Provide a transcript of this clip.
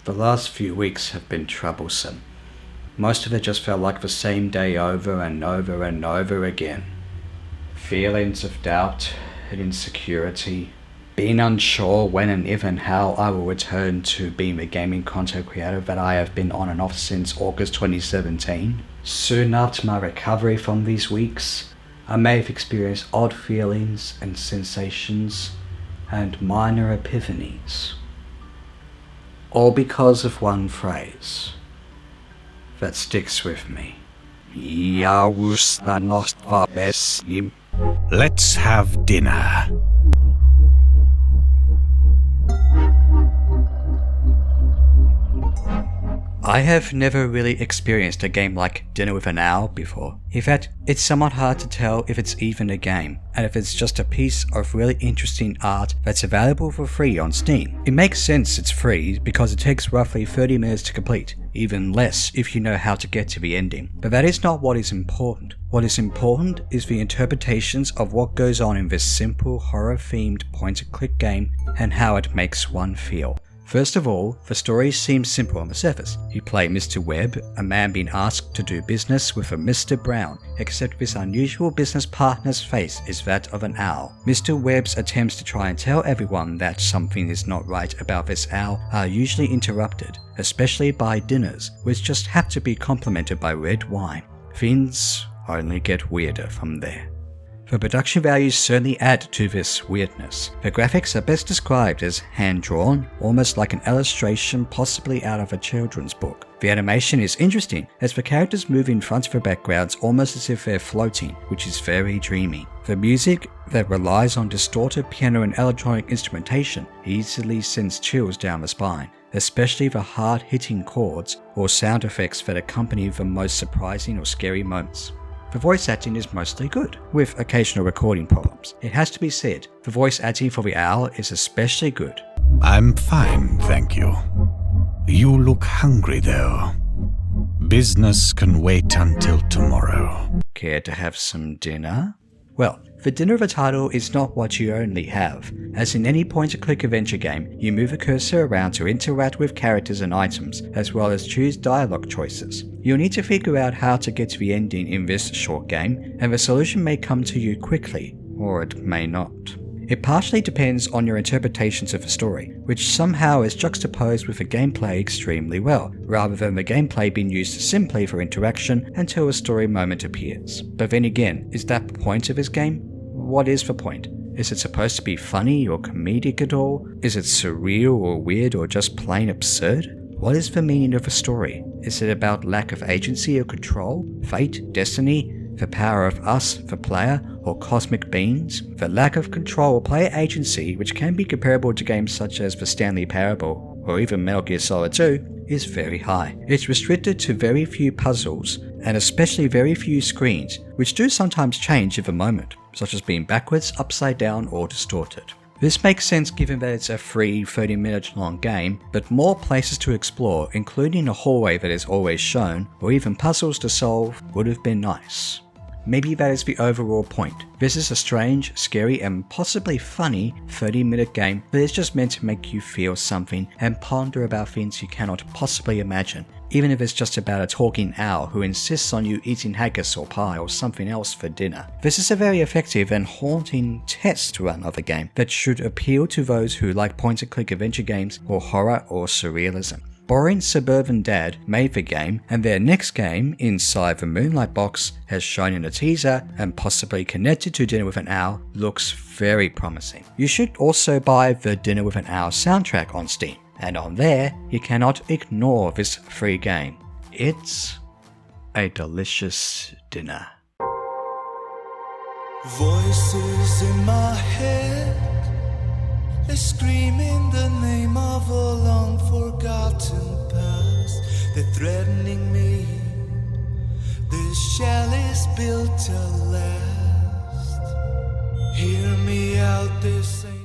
The last few weeks have been troublesome. Most of it just felt like the same day over and over and over again. Feelings of doubt and insecurity, being unsure when and if and how I will return to being the gaming content creator that I have been on and off since August 2017. Soon after my recovery from these weeks, I may have experienced odd feelings and sensations and minor epiphanies. All because of one phrase that sticks with me. Let's have dinner. I have never really experienced a game like Dinner with an Owl before. In fact, it's somewhat hard to tell if it's even a game, and if it's just a piece of really interesting art that's available for free on Steam. It makes sense it's free because it takes roughly 30 minutes to complete, even less if you know how to get to the ending. But that is not what is important. What is important is the interpretations of what goes on in this simple horror-themed point-and-click game and how it makes one feel. First of all, the story seems simple on the surface. You play Mr. Webb, a man being asked to do business with a Mr. Brown, except this unusual business partner's face is that of an owl. Mr. Webb's attempts to try and tell everyone that something is not right about this owl are usually interrupted, especially by dinners, which just have to be complemented by red wine. Things only get weirder from there. The production values certainly add to this weirdness. The graphics are best described as hand-drawn, almost like an illustration possibly out of a children's book. The animation is interesting, as the characters move in front of the backgrounds almost as if they're floating, which is very dreamy. The music, that relies on distorted piano and electronic instrumentation, easily sends chills down the spine, especially the hard-hitting chords or sound effects that accompany the most surprising or scary moments. The voice acting is mostly good, with occasional recording problems. It has to be said, the voice acting for the owl is especially good. I'm fine, thank you. You look hungry though. Business can wait until tomorrow. Care to have some dinner? Well, the dinner of a title is not what you only have. As in any point-and-click adventure game, you move a cursor around to interact with characters and items, as well as choose dialogue choices. You'll need to figure out how to get to the ending in this short game, and the solution may come to you quickly, or it may not. It partially depends on your interpretations of the story, which somehow is juxtaposed with the gameplay extremely well, rather than the gameplay being used simply for interaction until a story moment appears. But then again, is that the point of this game? What is the point? Is it supposed to be funny or comedic at all? Is it surreal or weird or just plain absurd? What is the meaning of a story? Is it about lack of agency or control? Fate? Destiny? The power of us, the player, or cosmic beings? The lack of control or player agency, which can be comparable to games such as the Stanley Parable or even Metal Gear Solid 2, is very high. It's restricted to very few puzzles, and especially very few screens, which do sometimes change at the moment, such as being backwards, upside down, or distorted. This makes sense given that it's a free 30-minute long game, but more places to explore, including a hallway that is always shown, or even puzzles to solve, would have been nice. Maybe that is the overall point. This is a strange, scary, and possibly funny 30-minute game that is just meant to make you feel something and ponder about things you cannot possibly imagine, even if it's just about a talking owl who insists on you eating haggis or pie or something else for dinner. This is a very effective and haunting test run of a game that should appeal to those who like point-and-click adventure games or horror or surrealism. Boring Suburban Dad made the game, and their next game, Inside the Moonlight Box, as shown in a teaser and possibly connected to Dinner with an Owl, looks very promising. You should also buy the Dinner with an Owl soundtrack on Steam, and on there, you cannot ignore this free game. It's a delicious dinner. Voices in my head, they scream in the name of a long forgotten past. They're threatening me. This shell is built to last. Hear me out, this ain't